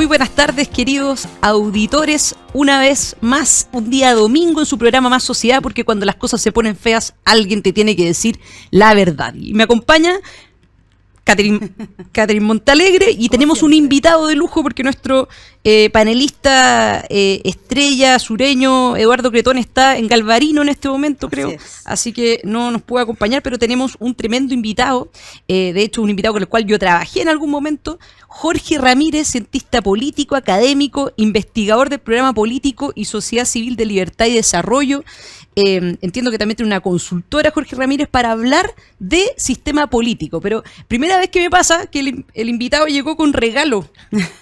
Muy buenas tardes, queridos auditores. Una vez más, un día domingo en su programa Más Sociedad, porque cuando las cosas se ponen feas, alguien te tiene que decir la verdad. Y me acompaña Catherine Montalegre y tenemos un invitado de lujo porque nuestro panelista estrella sureño Eduardo Cretón está en Galvarino en este momento, creo, así que no nos puede acompañar, pero tenemos un tremendo invitado, de hecho un invitado con el cual yo trabajé en algún momento, Jorge Ramírez, cientista político, académico, investigador del Programa Político y Sociedad Civil de Libertad y Desarrollo. Entiendo que también tiene una consultora, Jorge Ramírez, para hablar de sistema político, pero primera vez que me pasa que el invitado llegó con regalo.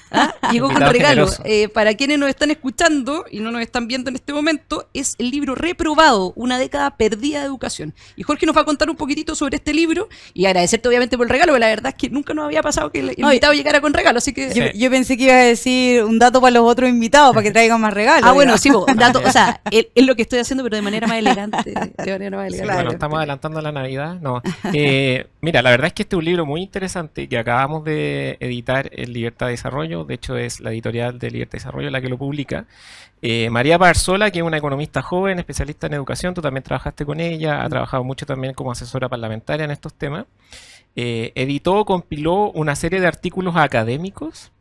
¿Ah? Llegó con regalo. Para quienes nos están escuchando y no nos están viendo en este momento, es el libro Reprobado, una década perdida de educación. Y Jorge nos va a contar un poquitito sobre este libro y agradecerte obviamente por el regalo, porque la verdad es que nunca nos había pasado que el invitado llegara con regalo, así que... Yo pensé que iba a decir un dato para los otros invitados, para que traigan más regalos. Ah, bueno, sí, un dato, o sea, es lo que estoy haciendo, pero de manera más elegante. Claro. Bueno, estamos adelantando la Navidad. No. Mira, la verdad es que este es un libro muy interesante que acabamos de editar en Libertad de Desarrollo. De hecho, es la editorial de Libertad de Desarrollo la que lo publica. María Barzola, que es una economista joven, especialista en educación, tú también trabajaste con ella, ha trabajado mucho también como asesora parlamentaria en estos temas. Compiló una serie de artículos académicos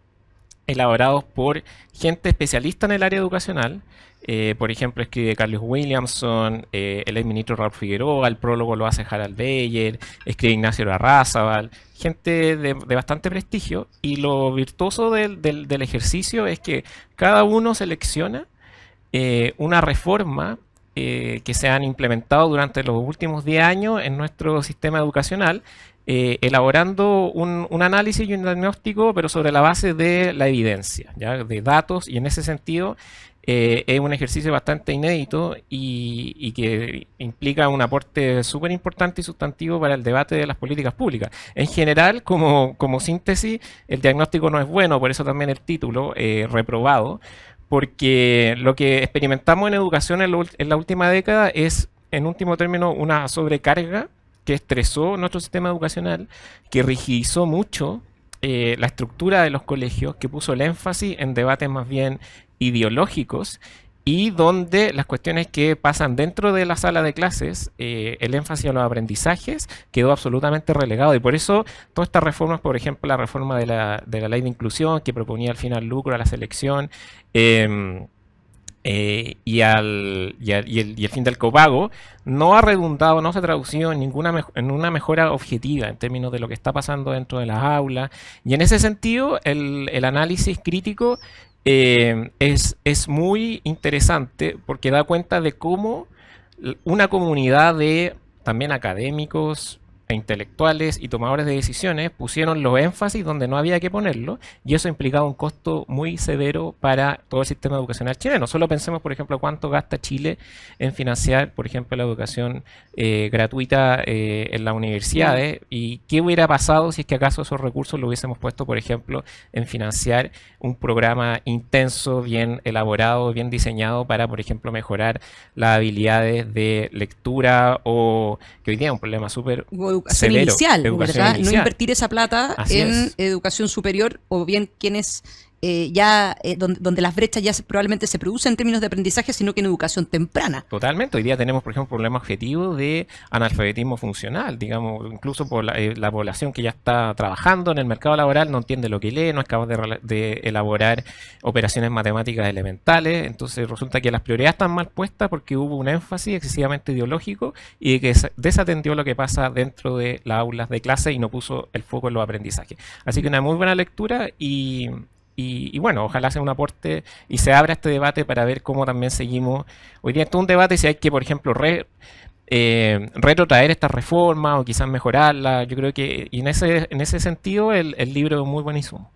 elaborados por gente especialista en el área educacional. Por ejemplo, escribe Carlos Williamson, el exministro Raúl Figueroa, el prólogo lo hace Harald Beyer, escribe Ignacio Larrazábal, gente de bastante prestigio, y lo virtuoso del ejercicio es que cada uno selecciona una reforma que se han implementado durante los últimos 10 años en nuestro sistema educacional, elaborando un análisis y un diagnóstico, pero sobre la base de la evidencia, ¿ya? De datos, y en ese sentido es un ejercicio bastante inédito y que implica un aporte súper importante y sustantivo para el debate de las políticas públicas. En general, como síntesis, el diagnóstico no es bueno, por eso también el título, Reprobado, porque lo que experimentamos en educación en la última década es, en último término, una sobrecarga que estresó nuestro sistema educacional, que rigidizó mucho la estructura de los colegios, que puso el énfasis en debates más bien ideológicos, y donde las cuestiones que pasan dentro de la sala de clases, el énfasis a los aprendizajes, quedó absolutamente relegado. Y por eso todas estas reformas, por ejemplo, la reforma de la ley de inclusión, que proponía al final lucro a la selección, y el fin del copago, no ha redundado, no se ha traducido en una mejora objetiva en términos de lo que está pasando dentro de las aulas. Y en ese sentido, el análisis crítico es muy interesante, porque da cuenta de cómo una comunidad de también académicos e intelectuales y tomadores de decisiones pusieron los énfasis donde no había que ponerlo, y eso implicaba un costo muy severo para todo el sistema educacional chileno. Solo pensemos, por ejemplo, cuánto gasta Chile en financiar, por ejemplo, la educación gratuita en las universidades, y qué hubiera pasado si es que acaso esos recursos lo hubiésemos puesto, por ejemplo, en financiar un programa intenso, bien elaborado, bien diseñado para, por ejemplo, mejorar las habilidades de lectura, o que hoy día es un problema súper educación inicial, ¿verdad? Inicial. No invertir esa plata en educación superior, o bien quienes donde las brechas ya probablemente se producen en términos de aprendizaje, sino que en educación temprana. Totalmente. Hoy día tenemos, por ejemplo, un problema objetivo de analfabetismo funcional, digamos, incluso por la población que ya está trabajando en el mercado laboral, no entiende lo que lee, no es capaz de elaborar operaciones matemáticas elementales. Entonces resulta que las prioridades están mal puestas porque hubo un énfasis excesivamente ideológico y que desatendió lo que pasa dentro de las aulas de clase y no puso el foco en los aprendizajes. Así que una muy buena lectura, y bueno, ojalá sea un aporte y se abra este debate para ver cómo también seguimos. Hoy día es todo un debate si hay que, por ejemplo, retrotraer esta reforma o quizás mejorarla. Yo creo que, y en ese sentido, el libro es un muy buen insumo.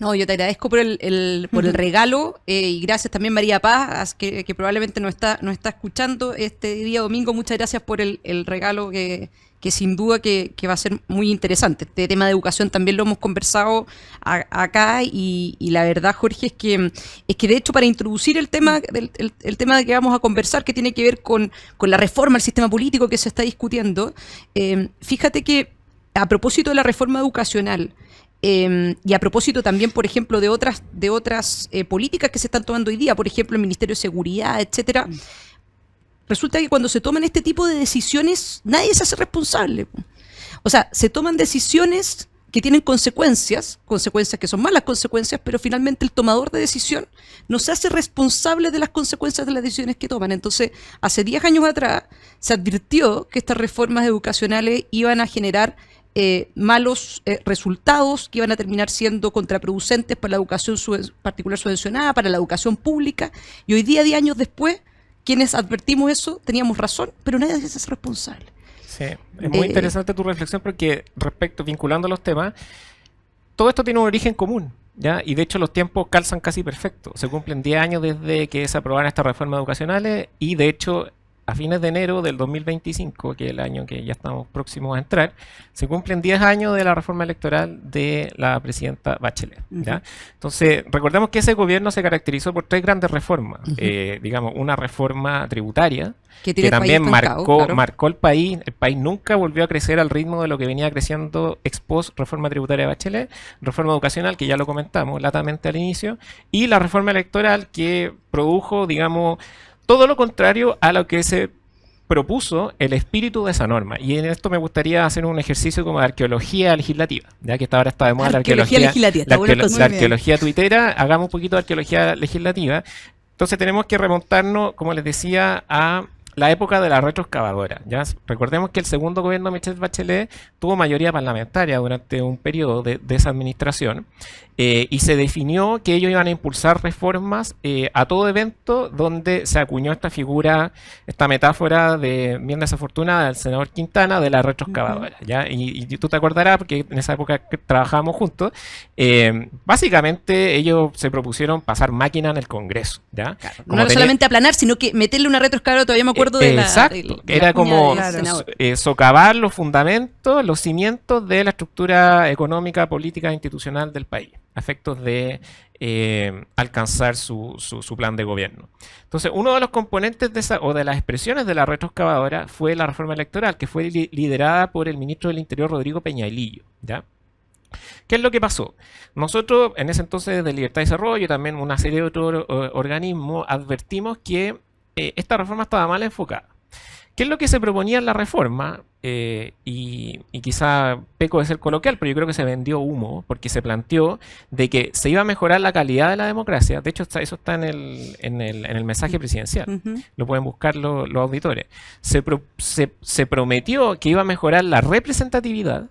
No, yo te agradezco por el regalo, y gracias también María Paz, que probablemente no está escuchando este día domingo. Muchas gracias por el regalo que sin duda que va a ser muy interesante. Este tema de educación también lo hemos conversado acá, y la verdad, Jorge, es que de hecho, para introducir el tema de que vamos a conversar, que tiene que ver con la reforma al sistema político que se está discutiendo, fíjate que a propósito de la reforma educacional, Y a propósito también, por ejemplo, de otras políticas que se están tomando hoy día, por ejemplo, el Ministerio de Seguridad, etcétera, resulta que cuando se toman este tipo de decisiones, nadie se hace responsable. O sea, se toman decisiones que tienen consecuencias que son malas consecuencias, pero finalmente el tomador de decisión no se hace responsable de las consecuencias de las decisiones que toman. Entonces, hace 10 años atrás se advirtió que estas reformas educacionales iban a generar malos resultados, que iban a terminar siendo contraproducentes para la educación particular subvencionada, para la educación pública, y hoy día, 10 años después, quienes advertimos eso, teníamos razón, pero nadie se hace responsable. Sí, es muy interesante tu reflexión porque vinculando los temas, todo esto tiene un origen común, ¿ya? Y de hecho los tiempos calzan casi perfecto. Se cumplen 10 años desde que se aprobaron estas reformas educacionales y de hecho a fines de enero del 2025, que es el año que ya estamos próximos a entrar, se cumplen 10 años de la reforma electoral de la presidenta Bachelet, ¿ya? Entonces, recordemos que ese gobierno se caracterizó por 3 grandes reformas. Digamos, una reforma tributaria, que también marcó el país. El país nunca volvió a crecer al ritmo de lo que venía creciendo ex post reforma tributaria de Bachelet, reforma educacional, que ya lo comentamos latamente al inicio, y la reforma electoral que produjo, digamos, todo lo contrario a lo que se propuso el espíritu de esa norma. Y en esto me gustaría hacer un ejercicio como de arqueología legislativa, ya que ahora está de moda la arqueología tuitera. Hagamos un poquito de arqueología legislativa. Entonces tenemos que remontarnos, como les decía, a la época de la retroexcavadora. ¿Ya? Recordemos que el segundo gobierno de Michelle Bachelet tuvo mayoría parlamentaria durante un periodo de esa administración y se definió que ellos iban a impulsar reformas a todo evento donde se acuñó esta figura, esta metáfora de bien desafortunada del senador Quintana de la retroexcavadora. ¿Ya? Y tú te acordarás porque en esa época que trabajábamos juntos, básicamente ellos se propusieron pasar máquina en el Congreso. ¿Ya? Claro, no era solamente aplanar, sino que meterle una retroexcavadora, todavía me acuerdo de la... Exacto, era como socavar los fundamentos, los cimientos de la estructura económica, política e institucional del país, a efectos de alcanzar su plan de gobierno. Entonces, uno de los componentes de esa, o de las expresiones de la retroexcavadora fue la reforma electoral, que fue liderada por el ministro del Interior, Rodrigo Peñailillo, ¿ya? ¿Qué es lo que pasó? Nosotros, en ese entonces de Libertad y Desarrollo, y también una serie de otros organismos, advertimos que esta reforma estaba mal enfocada. ¿Qué es lo que se proponía en la reforma? Y quizá peco de ser coloquial, pero yo creo que se vendió humo, porque se planteó de que se iba a mejorar la calidad de la democracia. De hecho, eso está en el mensaje presidencial. Lo pueden buscar los auditores. Se prometió que iba a mejorar la representatividad.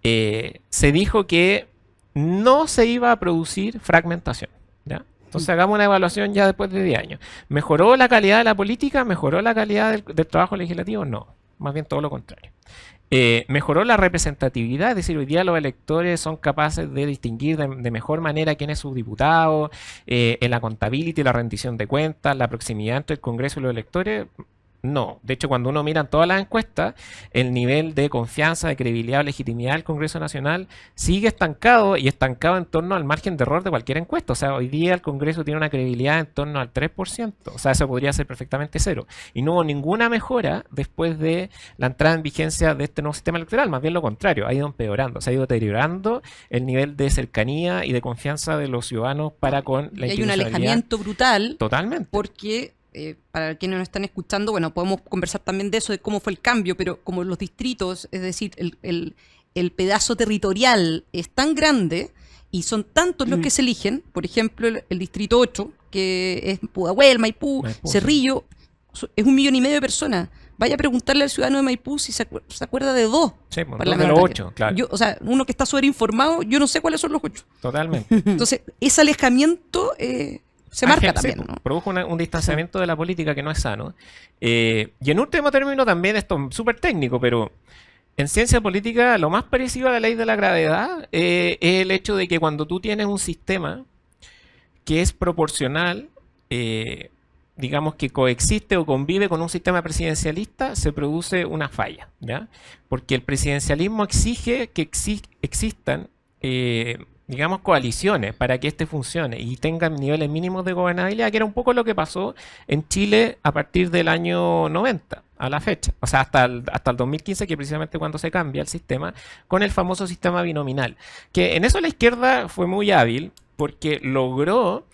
Se dijo que no se iba a producir fragmentación, ¿ya? Entonces hagamos una evaluación ya después de 10 años. ¿Mejoró la calidad de la política? ¿Mejoró la calidad del trabajo legislativo? No, más bien todo lo contrario. ¿Mejoró la representatividad? Es decir, hoy día los electores son capaces de distinguir de mejor manera quién es su diputado, en la contabilidad y la rendición de cuentas, la proximidad entre el Congreso y los electores. No, de hecho cuando uno mira en todas las encuestas, el nivel de confianza, de credibilidad o legitimidad del Congreso Nacional sigue estancado y estancado en torno al margen de error de cualquier encuesta. O sea, hoy día el Congreso tiene una credibilidad en torno al 3%, o sea, eso podría ser perfectamente cero. Y no hubo ninguna mejora después de la entrada en vigencia de este nuevo sistema electoral, más bien lo contrario, ha ido empeorando, se ha ido deteriorando el nivel de cercanía y de confianza de los ciudadanos para con la institucionalidad. Y hay un alejamiento brutal. Totalmente. Porque... para quienes nos están escuchando, bueno, podemos conversar también de eso, de cómo fue el cambio, pero como los distritos, es decir, el pedazo territorial es tan grande y son tantos los que se eligen, por ejemplo, el distrito 8, que es Pudahuel, Maipú, Cerrillo, es 1,5 millones de personas. Vaya a preguntarle al ciudadano de Maipú si se acuerda de 2. Sí, de los 8, claro. O sea, uno que está sobreinformado, yo no sé cuáles son los 8. Totalmente. Entonces, ese alejamiento... se marca también, sí, ¿no? Produjo un distanciamiento de la política que no es sano. Y en último término también, esto es súper técnico, pero en ciencia política lo más parecido a la ley de la gravedad es el hecho de que cuando tú tienes un sistema que es proporcional, digamos que coexiste o convive con un sistema presidencialista, se produce una falla, ¿ya? Porque el presidencialismo exige que existan... digamos, coaliciones para que este funcione y tengan niveles mínimos de gobernabilidad, que era un poco lo que pasó en Chile a partir del año 90. a la fecha, o sea, hasta el 2015, que precisamente cuando se cambia el sistema, con el famoso sistema binominal. Que en eso la izquierda fue muy hábil porque logró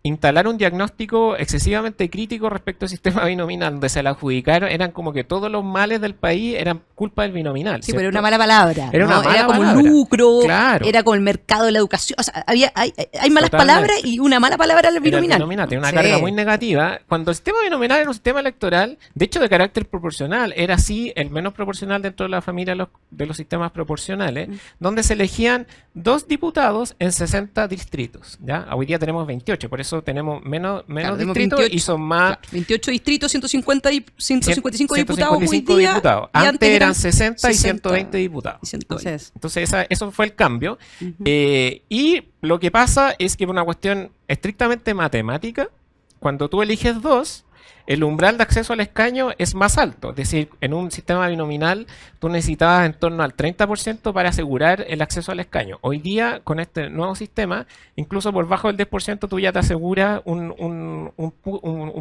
instalar un diagnóstico excesivamente crítico respecto al sistema binominal, donde se le adjudicaron, eran como que todos los males del país eran culpa del binominal. Sí, ¿cierto? pero era una mala palabra. Era una mala era como palabra. lucro, Claro. era como el mercado de la educación. O sea, hay malas Totalmente. palabras y una mala palabra al Era el binominal. binominal, tiene una Sí. carga muy negativa. Cuando el sistema binominal era un sistema electoral, de hecho de carácter proporcional, era así el menos proporcional dentro de la familia de los sistemas proporcionales, donde se elegían 2 diputados en 60 distritos. ¿Ya? Hoy día tenemos 28, por eso tenemos menos Claro, tenemos distritos 28, y son más... Claro, 28 distritos, 155 diputados hoy 155 día. diputados. Y Antes eran 60 y 60 120 diputados. y 120. Entonces, Entonces eso fue el cambio. Y lo que pasa es que por una cuestión estrictamente matemática, cuando tú eliges 2, el umbral de acceso al escaño es más alto. Es decir, en un sistema binominal tú necesitabas en torno al 30% para asegurar el acceso al escaño. Hoy día, con este nuevo sistema, incluso por bajo del 10% tú ya te aseguras un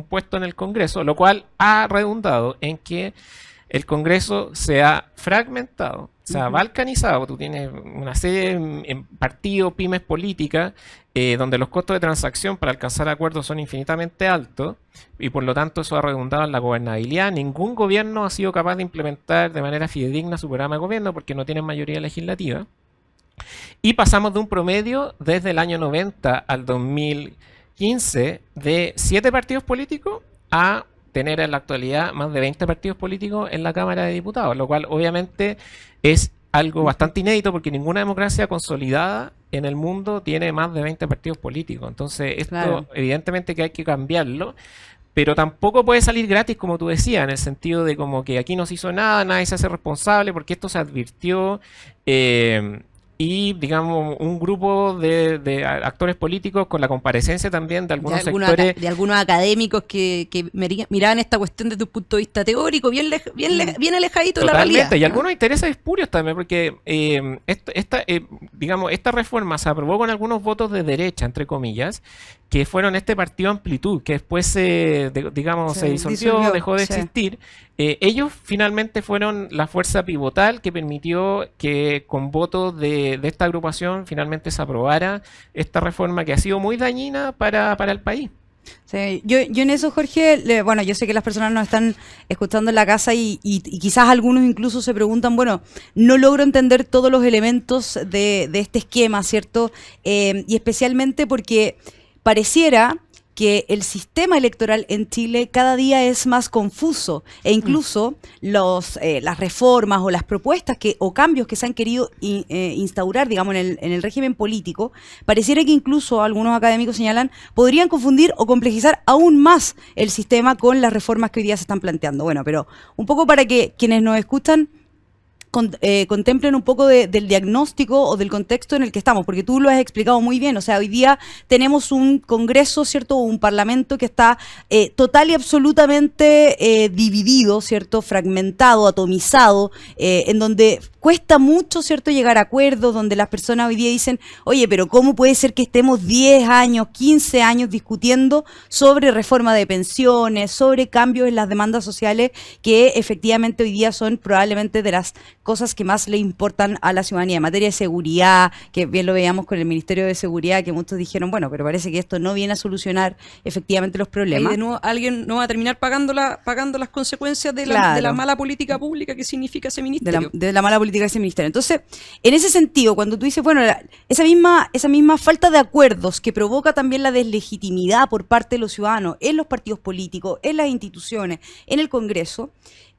puesto en el Congreso, lo cual ha redundado en que el Congreso se ha fragmentado, se ha balcanizado. Tú tienes una serie de partidos, pymes políticas, donde los costos de transacción para alcanzar acuerdos son infinitamente altos y por lo tanto eso ha redundado en la gobernabilidad. Ningún gobierno ha sido capaz de implementar de manera fidedigna su programa de gobierno porque no tienen mayoría legislativa. Y pasamos de un promedio desde el año 90 al 2015 de 7 partidos políticos a tener en la actualidad más de 20 partidos políticos en la Cámara de Diputados, lo cual obviamente es algo bastante inédito porque ninguna democracia consolidada en el mundo tiene más de 20 partidos políticos. Entonces esto Claro. evidentemente que hay que cambiarlo, pero tampoco puede salir gratis, como tú decías, en el sentido de como que aquí no se hizo nada, nadie se hace responsable porque esto se advirtió. Y, digamos, un grupo de actores políticos con la comparecencia también de algunos sectores. De algunos académicos que miraban esta cuestión desde un punto de vista teórico, bien alejadito de la realidad. Totalmente, y algunos intereses espurios también, porque digamos, esta reforma se aprobó con algunos votos de derecha, entre comillas, que fueron este partido Amplitud, que después se disolvió, dejó de sí. existir. Ellos finalmente fueron la fuerza pivotal que permitió que con votos de esta agrupación finalmente se aprobara esta reforma que ha sido muy dañina para el país. Sí, yo en eso, Jorge, bueno, yo sé que las personas nos están escuchando en la casa y quizás algunos incluso se preguntan, bueno, no logro entender todos los elementos de este esquema, ¿cierto? Y especialmente porque pareciera que el sistema electoral en Chile cada día es más confuso e incluso las reformas o las propuestas o cambios que se han querido instaurar, digamos, en el régimen político, pareciera que incluso algunos académicos señalan podrían confundir o complejizar aún más el sistema con las reformas que hoy día se están planteando. Bueno, pero un poco para que quienes nos escuchan contemplen un poco del diagnóstico o del contexto en el que estamos, porque tú lo has explicado muy bien. O sea, hoy día tenemos un Congreso, ¿cierto? Un Parlamento que está total y absolutamente dividido, ¿cierto? Fragmentado, atomizado, en donde cuesta mucho, ¿cierto?, llegar a acuerdos, donde las personas hoy día dicen, oye, pero ¿cómo puede ser que estemos 10 años, 15 años discutiendo sobre reforma de pensiones, sobre cambios en las demandas sociales que efectivamente hoy día son probablemente de las cosas que más le importan a la ciudadanía? En materia de seguridad, que bien lo veíamos con el Ministerio de Seguridad, que muchos dijeron, bueno, pero parece que esto no viene a solucionar efectivamente los problemas. Y de nuevo alguien no va a terminar pagando las consecuencias de la mala política pública que significa ese ministerio. De la mala política de ese ministerio. Entonces, en ese sentido, cuando tú dices, bueno, esa misma falta de acuerdos que provoca también la deslegitimidad por parte de los ciudadanos en los partidos políticos, en las instituciones, en el Congreso,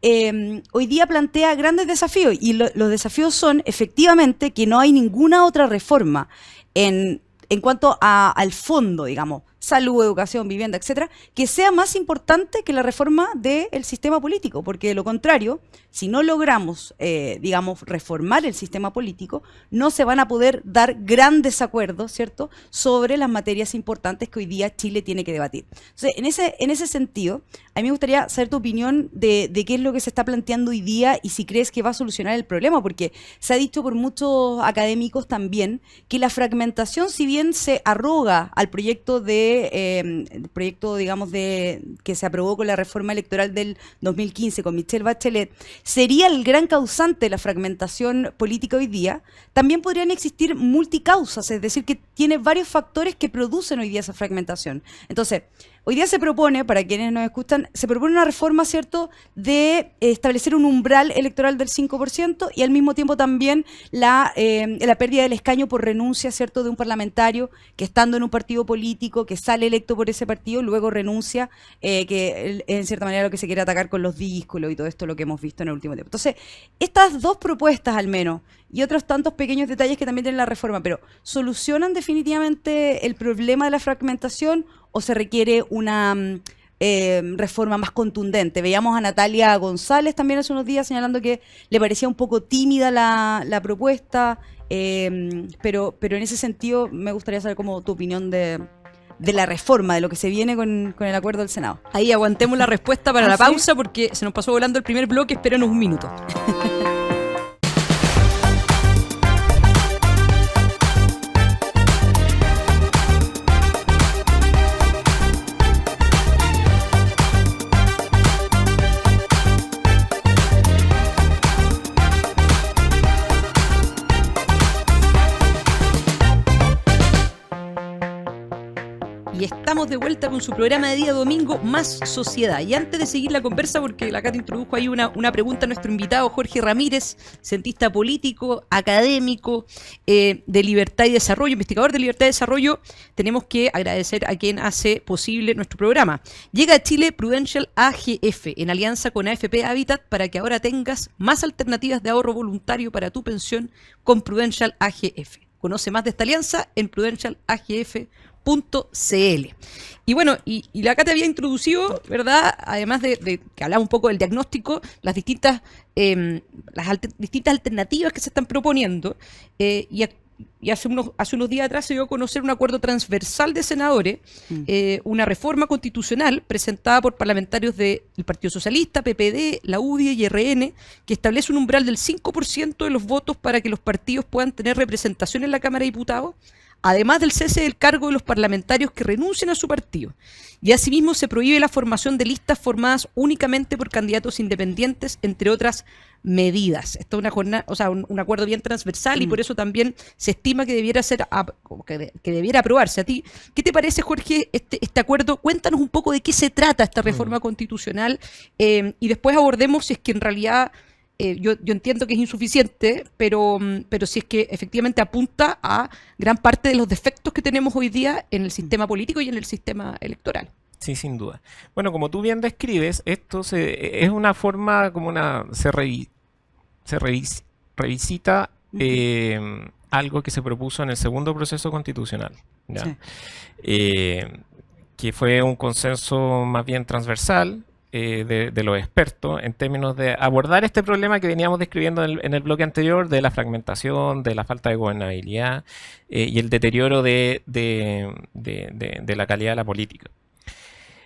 hoy día plantea grandes desafíos y los desafíos son efectivamente que no hay ninguna otra reforma en cuanto al fondo, digamos, salud, educación, vivienda, etcétera, que sea más importante que la reforma del sistema político, porque de lo contrario, si no logramos, digamos, reformar el sistema político, no se van a poder dar grandes acuerdos, ¿cierto?, sobre las materias importantes que hoy día Chile tiene que debatir. Entonces, en ese sentido, a mí me gustaría saber tu opinión de qué es lo que se está planteando hoy día y si crees que va a solucionar el problema, porque se ha dicho por muchos académicos también que la fragmentación, si bien se arroga al proyecto de el proyecto, digamos, que se aprobó con la reforma electoral del 2015 con Michelle Bachelet, sería el gran causante de la fragmentación política hoy día, también podrían existir multicausas, es decir, que tiene varios factores que producen hoy día esa fragmentación. Entonces, hoy día se propone, para quienes nos escuchan, se propone una reforma, ¿cierto?, de establecer un umbral electoral del 5% y al mismo tiempo también la pérdida del escaño por renuncia, ¿cierto?, de un parlamentario que estando en un partido político, que sale electo por ese partido, luego renuncia, que en cierta manera lo que se quiere atacar con los díscolos y todo esto lo que hemos visto en el último tiempo. Entonces, estas dos propuestas al menos, y otros tantos pequeños detalles que también tiene la reforma, pero ¿solucionan definitivamente el problema de la fragmentación o se requiere una reforma más contundente? Veíamos a Natalia González también hace unos días señalando que le parecía un poco tímida la propuesta, pero en ese sentido me gustaría saber como tu opinión de la reforma, de lo que se viene con el acuerdo del Senado. Ahí aguantemos la respuesta para la pausa porque se nos pasó volando el primer bloque, espérenos un minuto. Y estamos de vuelta con su programa de día domingo, Más Sociedad. Y antes de seguir la conversa, porque la Cata introdujo ahí una pregunta a nuestro invitado Jorge Ramírez, cientista político, académico de Libertad y Desarrollo, investigador de Libertad y Desarrollo, tenemos que agradecer a quien hace posible nuestro programa. Llega a Chile Prudential AGF, en alianza con AFP Habitat, para que ahora tengas más alternativas de ahorro voluntario para tu pensión con Prudential AGF. Conoce más de esta alianza en prudentialagf.cl. Y bueno, y la Cata había introducido, ¿verdad? Además de que hablaba un poco del diagnóstico, las distintas alternativas que se están proponiendo. Y hace unos días atrás se dio a conocer un acuerdo transversal de senadores, una reforma constitucional presentada por parlamentarios del Partido Socialista, PPD, la UDI y RN, que establece un umbral del 5% de los votos para que los partidos puedan tener representación en la Cámara de Diputados, además del cese del cargo de los parlamentarios que renuncien a su partido. Y asimismo se prohíbe la formación de listas formadas únicamente por candidatos independientes, entre otras medidas. Esto es un acuerdo bien transversal y por eso también se estima que debiera que debiera aprobarse. ¿A ti qué te parece, Jorge, este acuerdo? Cuéntanos un poco de qué se trata esta reforma constitucional y después abordemos si es que en realidad yo entiendo que es insuficiente, pero si es que efectivamente apunta a gran parte de los defectos que tenemos hoy día en el sistema político y en el sistema electoral. Sí, sin duda. Bueno, como tú bien describes, esto es una forma como se revisita algo que se propuso en el segundo proceso constitucional, ¿ya? Sí. Que fue un consenso más bien transversal de los expertos en términos de abordar este problema que veníamos describiendo en el bloque anterior de la fragmentación, de la falta de gobernabilidad y el deterioro de la calidad de la política.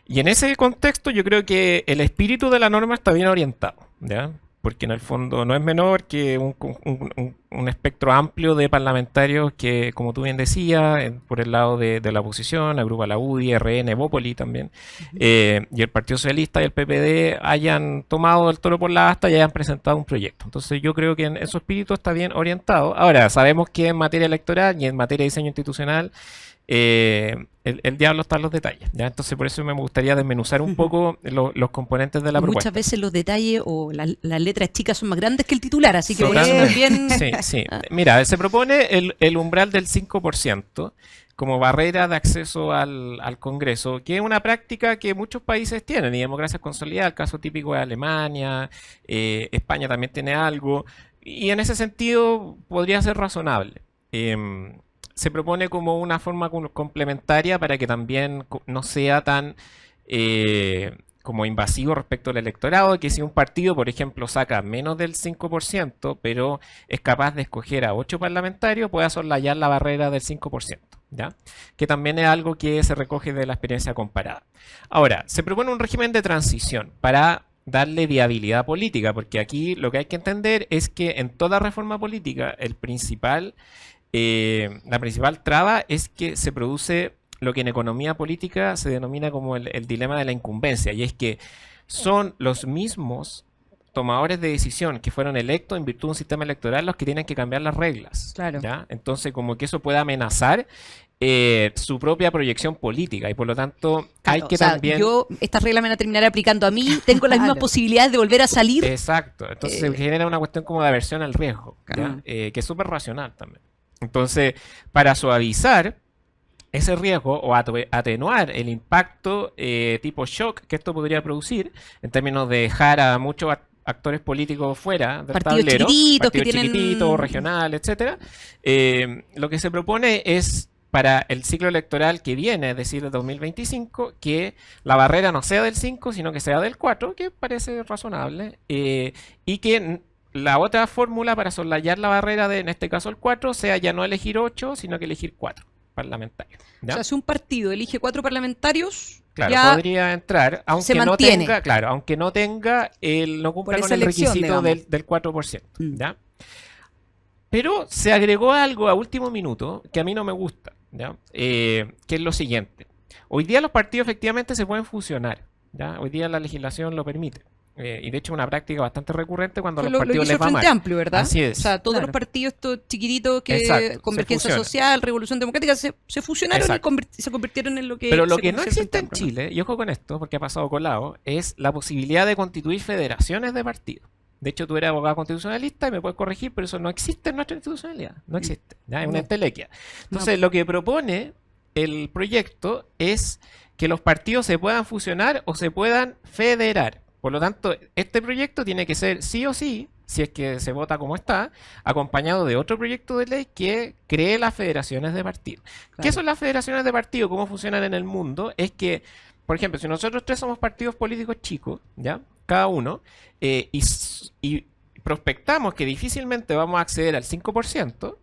Y en ese contexto yo creo que el espíritu de la norma está bien orientado, ¿ya? Porque en el fondo no es menor que un espectro amplio de parlamentarios que, como tú bien decías, por el lado de la oposición, agrupa la UDI, RN, Bópoli también, y el Partido Socialista y el PPD hayan tomado el toro por la asta y hayan presentado un proyecto. Entonces yo creo que en su espíritu está bien orientado. Ahora, sabemos que en materia electoral y en materia de diseño institucional, el diablo está en los detalles, ¿ya? Entonces por eso me gustaría desmenuzar un poco los componentes de la propuesta. Muchas veces los detalles o las letras chicas son más grandes que el titular, así que por eso también... Sí. Mira, se propone el umbral del 5% como barrera de acceso al Congreso, que es una práctica que muchos países tienen, y democracias consolidadas, el caso típico de Alemania, España también tiene algo, y en ese sentido podría ser razonable. Se propone como una forma complementaria para que también no sea tan como invasivo respecto al electorado, que si un partido, por ejemplo, saca menos del 5%, pero es capaz de escoger a 8 parlamentarios, pueda soslayar la barrera del 5%, ¿ya? Que también es algo que se recoge de la experiencia comparada. Ahora, se propone un régimen de transición para darle viabilidad política, porque aquí lo que hay que entender es que en toda reforma política la principal traba es que se produce lo que en economía política se denomina como el dilema de la incumbencia, y es que son los mismos tomadores de decisión que fueron electos en virtud de un sistema electoral los que tienen que cambiar las reglas. Claro. ¿Ya? Entonces, como que eso puede amenazar su propia proyección política, y por lo tanto hay que también... Estas reglas me van a terminar aplicando a mí, tengo las mismas posibilidades de volver a salir. Exacto, entonces se genera una cuestión como de aversión al riesgo, ¿ya? Que es súper racional también. Entonces, para suavizar ese riesgo o atenuar el impacto tipo shock que esto podría producir, en términos de dejar a muchos actores políticos fuera del tablero, chiquititos, partidos chiquititos, regional, etcétera, lo que se propone es para el ciclo electoral que viene, es decir, el 2025, que la barrera no sea del 5, sino que sea del 4, que parece razonable, y que la otra fórmula para soslayar la barrera de, en este caso, el 4, sea ya no elegir 8, sino que elegir 4 parlamentarios. ¿Ya? O sea, si un partido elige 4 parlamentarios, claro, ya podría entrar, aunque no tenga, claro, aunque no tenga, no cumpla con el requisito del 4%. ¿Ya? Pero se agregó algo a último minuto que a mí no me gusta, ¿ya? Que es lo siguiente. Hoy día los partidos efectivamente se pueden fusionar, ¿ya? Hoy día la legislación lo permite. Y de hecho es una práctica bastante recurrente cuando los partidos les va mal. Frente Amplio, ¿verdad? Así es. O sea, todos los partidos estos chiquititos que Convergencia Social, Revolución Democrática, se fusionaron y se convirtieron en lo que... Pero lo que no existe en Chile, y ojo con esto, porque ha pasado colado, es la posibilidad de constituir federaciones de partidos. De hecho, tú eres abogado constitucionalista y me puedes corregir, pero eso no existe en nuestra institucionalidad. No existe. ¿Ya? Es una entelequia. Entonces, lo que propone el proyecto es que los partidos se puedan fusionar o se puedan federar. Por lo tanto, este proyecto tiene que ser sí o sí, si es que se vota como está, acompañado de otro proyecto de ley que cree las federaciones de partidos. Claro. ¿Qué son las federaciones de partidos? ¿Cómo funcionan en el mundo? Es que, por ejemplo, si nosotros tres somos partidos políticos chicos, ¿ya? Cada uno, y prospectamos que difícilmente vamos a acceder al 5%,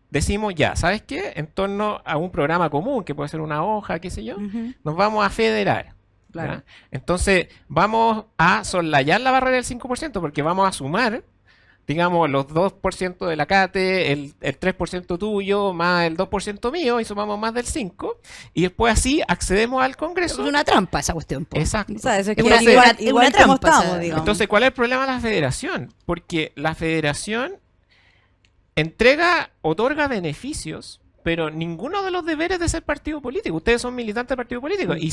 decimos ya, ¿sabes qué? En torno a un programa común, que puede ser una hoja, qué sé yo, nos vamos a federar. Claro. Entonces, vamos a soslayar la barrera del 5% porque vamos a sumar, digamos, los 2% de la CATE, el 3% tuyo, más el 2% mío, y sumamos más del 5%, y después así accedemos al Congreso. Es una trampa esa cuestión. Exacto. O sea, eso es igual trampa, estamos, digamos. Entonces, ¿cuál es el problema de la federación? Porque la federación otorga beneficios, pero ninguno de los deberes de ser partido político. Ustedes son militantes de partido político. Y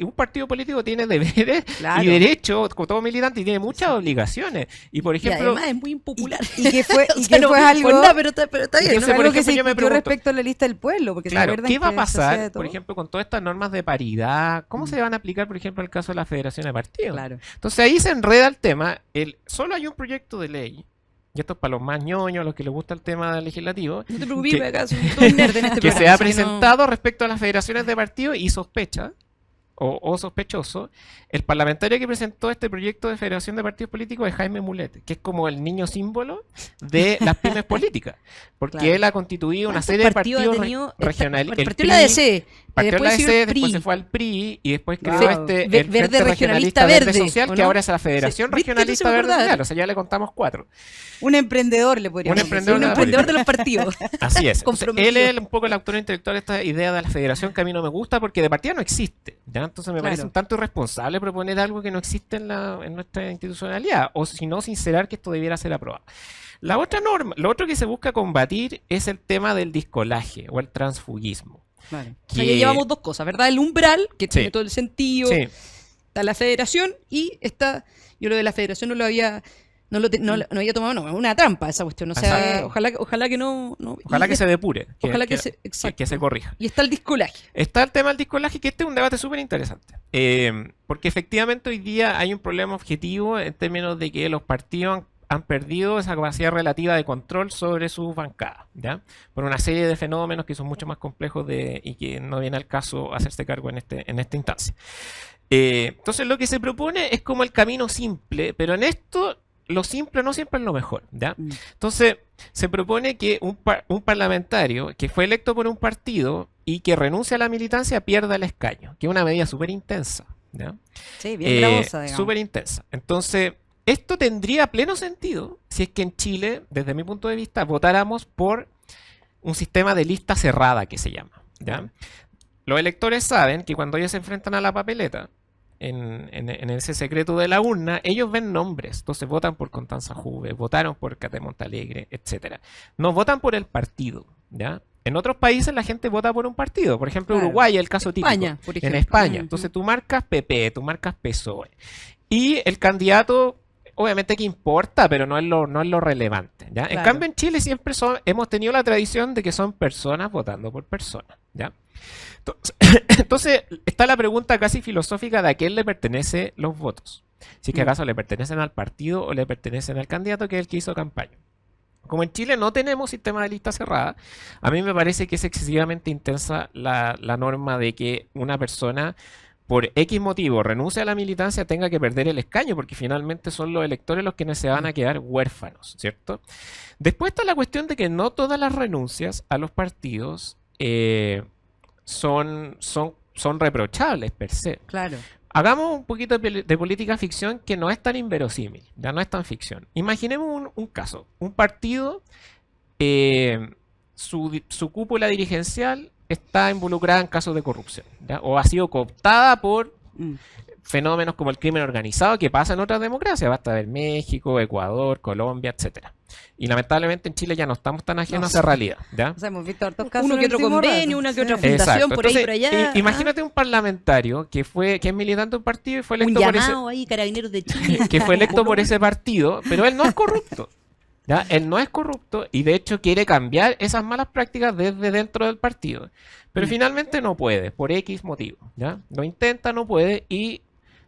un partido político tiene deberes y derechos, como todo militante, y tiene muchas obligaciones. Y por ejemplo. Y además es muy impopular. Y que fue, fue algo. Pero está bien. Entonces, por ejemplo, yo me pregunto, respecto a la lista del pueblo. Porque claro, ¿qué va a pasar, por ejemplo, con todas estas normas de paridad? ¿Cómo se van a aplicar, por ejemplo, en el caso de la federación de partidos? Claro. Entonces ahí se enreda el tema. Solo hay un proyecto de ley. Y esto es para los más ñoños, los que les gusta el tema legislativo. No te preocupes, acá soy un nerd en este que programa, se ha presentado respecto a las federaciones de partidos y sospecha, o sospechoso, el parlamentario que presentó este proyecto de federación de partidos políticos es Jaime Mulet, que es como el niño símbolo de las pymes políticas, porque él ha constituido una serie de partidos regionales. Partió la DC, después se fue al PRI y después creó el Verde Regionalista Verde Social, que ahora es la Federación Regionalista Verde Social. O sea, ya le contamos 4. Un emprendedor, le podríamos decir. Un emprendedor de los partidos. Así es. Entonces, él es un poco el autor intelectual de esta idea de la federación que a mí no me gusta porque de partida no existe. ¿Ya? Entonces me parece un tanto irresponsable proponer algo que no existe en nuestra institucionalidad, o si no, sincerar que esto debiera ser aprobado. La otra norma, lo otro que se busca combatir es el tema del discolaje o el transfugismo. Vale. O sea, ya llevamos dos cosas, ¿verdad? El umbral, que tiene todo el sentido, está la federación y está, yo lo de la federación no había tomado, no, es una trampa esa cuestión, o sea, ojalá que no ojalá que se depure, que se corrija. Y está el discolaje. Está el tema del discolaje, que este es un debate súper interesante, porque efectivamente hoy día hay un problema objetivo en términos de que los partidos han perdido esa capacidad relativa de control sobre sus bancadas, ¿ya? Por una serie de fenómenos que son mucho más complejos y que no viene al caso hacerse cargo en esta instancia. Entonces lo que se propone es como el camino simple, pero en esto lo simple no siempre es lo mejor, ¿ya? Entonces se propone que un parlamentario que fue electo por un partido y que renuncia a la militancia pierda el escaño, que es una medida súper intensa, ¿ya? Sí, bien gravosa, digamos. Súper intensa. Entonces, esto tendría pleno sentido si es que en Chile, desde mi punto de vista, votáramos por un sistema de lista cerrada que se llama, ¿ya? los electores saben que cuando ellos se enfrentan a la papeleta, en ese secreto de la urna, ellos ven nombres. Entonces votan por Constanza Juve, votaron por Cate Montalegre, etcétera. No votan por el partido, ¿ya? En otros países la gente vota por un partido. Por ejemplo, Claro. Uruguay es el caso típico. España, por ejemplo. En España. Entonces tú marcas PP, tú marcas PSOE. Y el candidato, obviamente que importa, pero no es lo relevante, ¿ya? En Claro. cambio, en Chile siempre hemos tenido la tradición de que son personas votando por personas, ¿ya? Entonces, está la pregunta casi filosófica de a quién le pertenecen los votos. Si es que acaso le pertenecen al partido o le pertenecen al candidato que es el que hizo campaña. Como en Chile no tenemos sistema de lista cerrada, a mí me parece que es excesivamente intensa la norma de que una persona, por X motivo, renuncie a la militancia, tenga que perder el escaño, porque finalmente son los electores los quienes se van a quedar huérfanos, ¿cierto? Después está la cuestión de que no todas las renuncias a los partidos son reprochables per se. Claro. Hagamos un poquito de política ficción que no es tan inverosímil, ya no es tan ficción. Imaginemos un caso, un partido, su cúpula dirigencial está involucrada en casos de corrupción, ¿ya? O ha sido cooptada por fenómenos como el crimen organizado que pasa en otras democracias, basta ver México, Ecuador, Colombia, etcétera. Y lamentablemente en Chile ya no estamos tan ajenos a esa realidad, ¿ya? O sea, hemos visto hartos casos Uno en que el otro último convenio, rato. una que otra Sí. fundación Exacto. por ahí Entonces, por allá. imagínate un parlamentario que es militante de un partido y fue Un electo por ese, llamado ahí, Carabineros de Chile. que fue electo por ese partido, pero él no es corrupto. ¿Ya? Él no es corrupto y de hecho quiere cambiar esas malas prácticas desde dentro del partido. Pero finalmente no puede, por X motivo. ¿Ya? Lo intenta, no puede y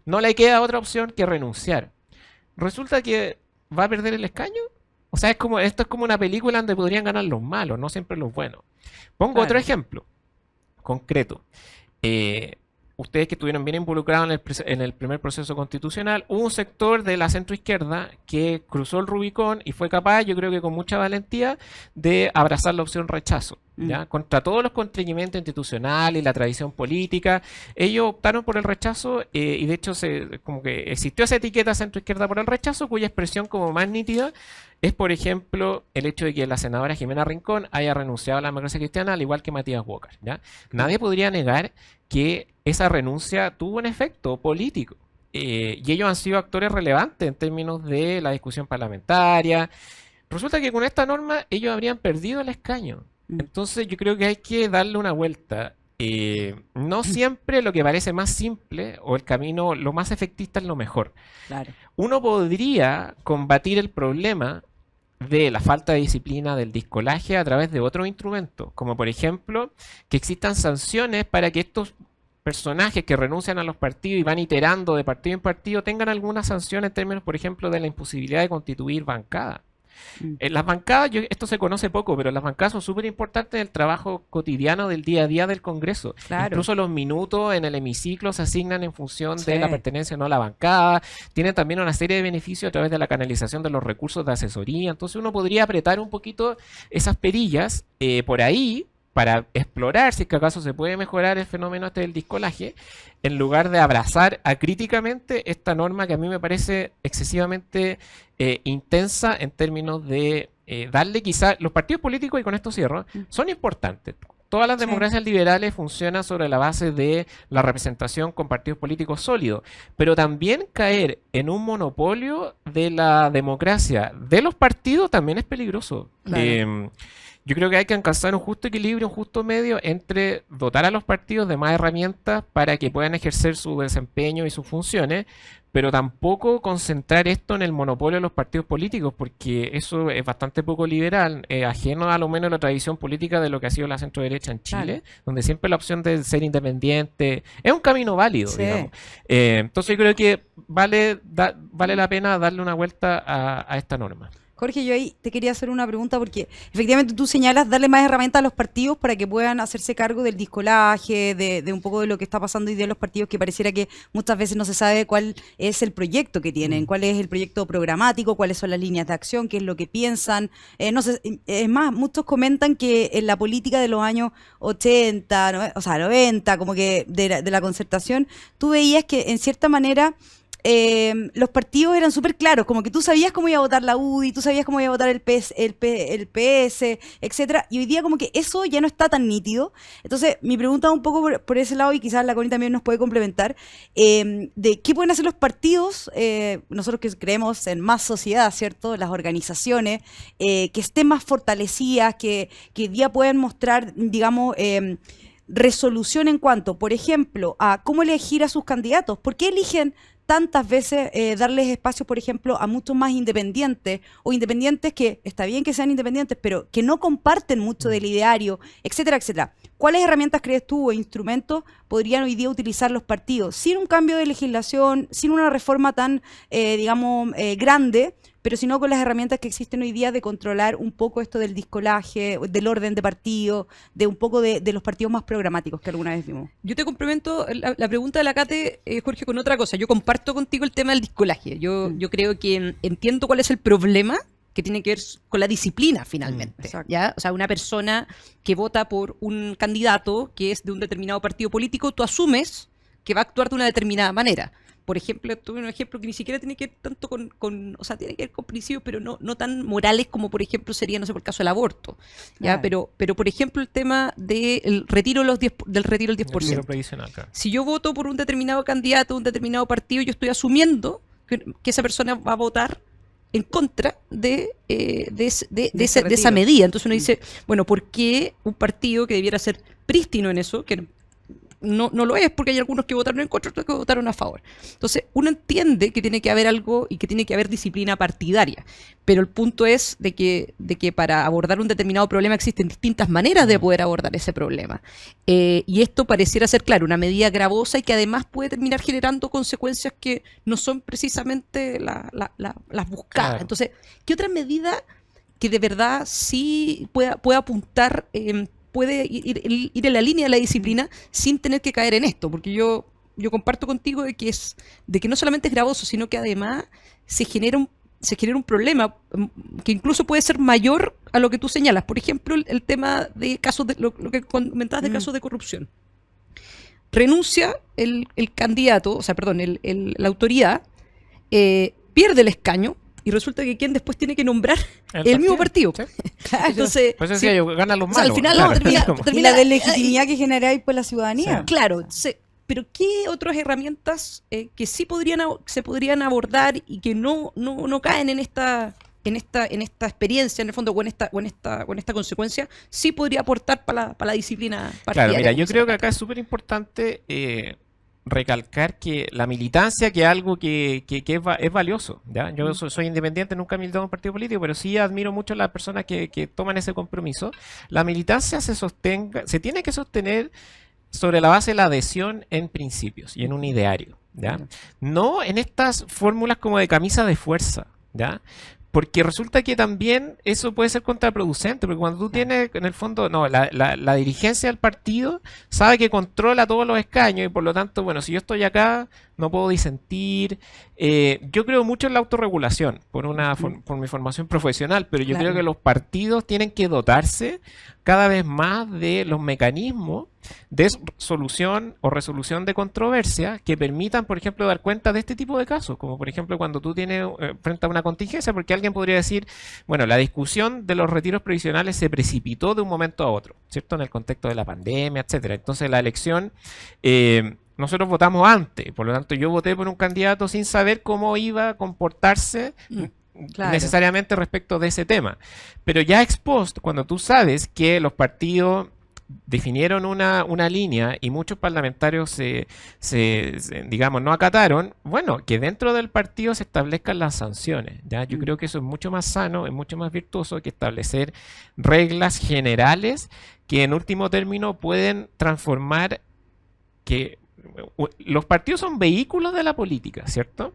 no le queda otra opción que renunciar. Resulta que va a perder el escaño. O sea, esto es como una película donde podrían ganar los malos, no siempre los buenos. Pongo Claro. otro ejemplo concreto. Ustedes que estuvieron bien involucrados en el primer proceso constitucional, hubo un sector de la centroizquierda que cruzó el Rubicón y fue capaz, yo creo que con mucha valentía, de abrazar la opción rechazo. ¿Ya? Contra todos los constreñimientos institucionales y la tradición política, ellos optaron por el rechazo y de hecho como que existió esa etiqueta centroizquierda por el rechazo, cuya expresión como más nítida es, por ejemplo, el hecho de que la senadora Jimena Rincón haya renunciado a la democracia cristiana, al igual que Matías Walker, ¿ya? Nadie podría negar que esa renuncia tuvo un efecto político. Y ellos han sido actores relevantes en términos de la discusión parlamentaria. Resulta que con esta norma ellos habrían perdido el escaño. Entonces yo creo que hay que darle una vuelta. No siempre lo que parece más simple o el camino lo más efectista es lo mejor. Claro. Uno podría combatir el problema de la falta de disciplina del discolaje a través de otros instrumentos, como por ejemplo que existan sanciones para que estos personajes que renuncian a los partidos y van iterando de partido en partido tengan alguna sanción en términos, por ejemplo, de la imposibilidad de constituir bancada. Las bancadas, esto se conoce poco, pero las bancadas son súper importantes en el trabajo cotidiano del día a día del Congreso. Claro. Incluso los minutos en el hemiciclo se asignan en función Sí. de la pertenencia o no a la bancada. Tienen también una serie de beneficios a través de la canalización de los recursos de asesoría. Entonces uno podría apretar un poquito esas perillas por ahí para explorar si es que acaso se puede mejorar el fenómeno este del discolaje, en lugar de abrazar acríticamente esta norma que a mí me parece excesivamente intensa en términos de darle quizá, los partidos políticos, y con esto cierro, son importantes. Todas las Sí. democracias liberales funcionan sobre la base de la representación con partidos políticos sólidos, pero también caer en un monopolio de la democracia de los partidos también es peligroso. Claro. Yo creo que hay que alcanzar un justo equilibrio, un justo medio entre dotar a los partidos de más herramientas para que puedan ejercer su desempeño y sus funciones, pero tampoco concentrar esto en el monopolio de los partidos políticos, porque eso es bastante poco liberal, ajeno a lo menos a la tradición política de lo que ha sido la centro-derecha en Chile, Claro. donde siempre la opción de ser independiente es un camino válido, Sí. digamos. Entonces yo creo que vale la pena darle una vuelta a esta norma. Jorge, yo ahí te quería hacer una pregunta porque efectivamente tú señalas darle más herramientas a los partidos para que puedan hacerse cargo del discolaje, de un poco de lo que está pasando hoy día en los partidos, que pareciera que muchas veces no se sabe cuál es el proyecto que tienen, cuál es el proyecto programático, cuáles son las líneas de acción, qué es lo que piensan. No sé, es más, muchos comentan que en la política de los años 80, o sea, 90, como que de la concertación, tú veías que en cierta manera los partidos eran súper claros, como que tú sabías cómo iba a votar la UDI, tú sabías cómo iba a votar el PS, etcétera, y hoy día como que eso ya no está tan nítido. Entonces, mi pregunta va un poco por ese lado, y quizás la Connie también nos puede complementar, de qué pueden hacer los partidos, nosotros que creemos en más sociedad, ¿cierto? Las organizaciones, que estén más fortalecidas, que hoy día pueden mostrar, digamos, resolución en cuanto, por ejemplo, a cómo elegir a sus candidatos. ¿Por qué eligen tantas veces darles espacio, por ejemplo, a muchos más independientes, o independientes que, está bien que sean independientes, pero que no comparten mucho del ideario, etcétera, etcétera? ¿Cuáles herramientas crees tú o instrumentos podrían hoy día utilizar los partidos sin un cambio de legislación, sin una reforma tan, digamos, grande, pero sino con las herramientas que existen hoy día de controlar un poco esto del discolaje, del orden de partido, de un poco de los partidos más programáticos que alguna vez vimos? Yo te complemento la pregunta de la Cate, Jorge, con otra cosa. Yo comparto contigo el tema del discolaje. Yo creo que entiendo cuál es el problema, que tiene que ver con la disciplina, finalmente. ¿Ya? O sea, una persona que vota por un candidato que es de un determinado partido político, tú asumes que va a actuar de una determinada manera. Por ejemplo, tuve un ejemplo que ni siquiera tiene que ver tanto con o sea, tiene que ver con principios, pero no tan morales como, por ejemplo, sería, no sé, por el caso del aborto. ¿Ya? Claro. Pero, por ejemplo, el tema del retiro del 10%. El libro previsional, claro. Si yo voto por un determinado candidato, un determinado partido, yo estoy asumiendo que esa persona va a votar en contra de esa medida. Entonces uno dice, bueno, ¿por qué un partido que debiera ser prístino en eso, que no lo es, porque hay algunos que votaron en contra, otros que votaron a favor? Entonces uno entiende que tiene que haber algo y que tiene que haber disciplina partidaria, pero el punto es de que para abordar un determinado problema existen distintas maneras de poder abordar ese problema, y esto pareciera ser, claro, una medida gravosa y que además puede terminar generando consecuencias que no son precisamente las buscadas. Claro. Entonces, ¿qué otra medida que de verdad sí pueda apuntar, puede ir en la línea de la disciplina sin tener que caer en esto? Porque yo comparto contigo de que no solamente es gravoso, sino que además se genera un problema que incluso puede ser mayor a lo que tú señalas. Por ejemplo, el tema de casos de lo que comentabas de casos de corrupción. Renuncia el candidato, o sea, perdón, la autoridad, pierde el escaño, y resulta que quien después tiene que nombrar el mismo partido. Sí. Entonces, pues decía yo, ganan los malos. O sea, al final claro. Y la deslegitimidad que generáis por la ciudadanía. Sí. Claro, pero ¿qué otras herramientas que sí se podrían abordar y que no caen en esta experiencia, en el fondo, o en esta consecuencia, sí podría aportar para la disciplina partidaria? Claro, mira, yo creo que acá es súper importante recalcar que la militancia, que es algo que es valioso, ¿ya? Yo soy independiente, nunca he militado en un partido político, pero sí admiro mucho a las personas que toman ese compromiso. La militancia se tiene que sostener sobre la base de la adhesión en principios y en un ideario, ¿ya? No en estas fórmulas como de camisa de fuerza, ¿ya? Porque resulta que también eso puede ser contraproducente, porque cuando tú tienes, en el fondo, la dirigencia del partido sabe que controla todos los escaños y por lo tanto, bueno, si yo estoy acá, no puedo disentir. Yo creo mucho en la autorregulación por mi formación profesional, pero yo creo que los partidos tienen que dotarse cada vez más de los mecanismos de solución o resolución de controversia que permitan, por ejemplo, dar cuenta de este tipo de casos, como por ejemplo cuando tú tienes frente a una contingencia, porque alguien podría decir, bueno, la discusión de los retiros previsionales se precipitó de un momento a otro, ¿cierto? En el contexto de la pandemia, etcétera. Entonces la elección, nosotros votamos antes, por lo tanto yo voté por un candidato sin saber cómo iba a comportarse necesariamente respecto de ese tema. Pero ya ex post, cuando tú sabes que los partidos definieron una línea y muchos parlamentarios digamos, no acataron, bueno, que dentro del partido se establezcan las sanciones, ¿ya? Yo creo que eso es mucho más sano, es mucho más virtuoso que establecer reglas generales que en último término pueden transformar que los partidos son vehículos de la política, ¿cierto?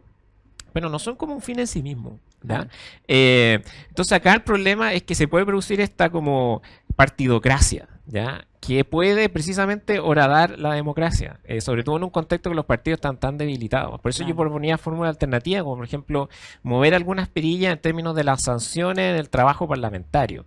Pero no son como un fin en sí mismo, ¿ya? Entonces acá el problema es que se puede producir esta como partidocracia, ¿ya? Que puede precisamente horadar la democracia, sobre todo en un contexto que los partidos están tan debilitados. Por eso yo proponía fórmulas alternativas, como por ejemplo mover algunas perillas en términos de las sanciones en el trabajo parlamentario,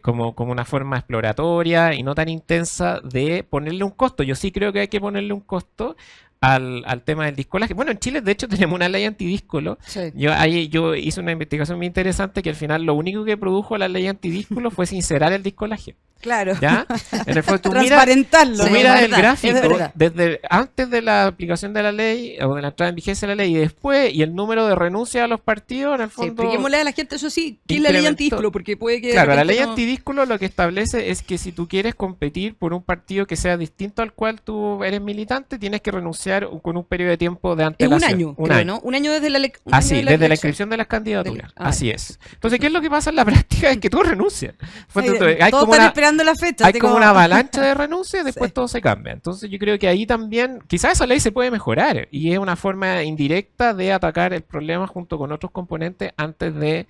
como una forma exploratoria y no tan intensa de ponerle un costo. Yo sí creo que hay que ponerle un costo al tema del discolaje. Bueno, en Chile de hecho tenemos una ley antidíscolo. Sí. Yo hice una investigación muy interesante que al final lo único que produjo la ley antidíscolo fue sincerar el discolaje. Claro. ¿Ya? En el fondo, Transparentarlo. tú miras el Es gráfico verdad. desde antes de la aplicación de la ley o de la entrada en vigencia de la ley y después, y el número de renuncias a los partidos, en el Sí, fondo. expliquémosle a la gente, eso sí, ¿qué es la ley incrementó. antidísculo? Porque puede que... de Claro, la repente ley no- antidísculo lo que establece es que si tú quieres competir por un partido que sea distinto al cual tú eres militante, tienes que renunciar con un periodo de tiempo de Es antelación. un año, Un creo, año. ¿no? Un año desde la elección. Así, desde la inscripción de las candidaturas. Así es. Entonces, ¿qué es lo que pasa en la práctica? Es que todos renuncian. Todos Hay como están una, esperando la fecha. hay como una avalancha de renuncia y después Sí. todo se cambia. Entonces, yo creo que ahí también, quizás esa ley se puede mejorar y es una forma indirecta de atacar el problema junto con otros componentes antes de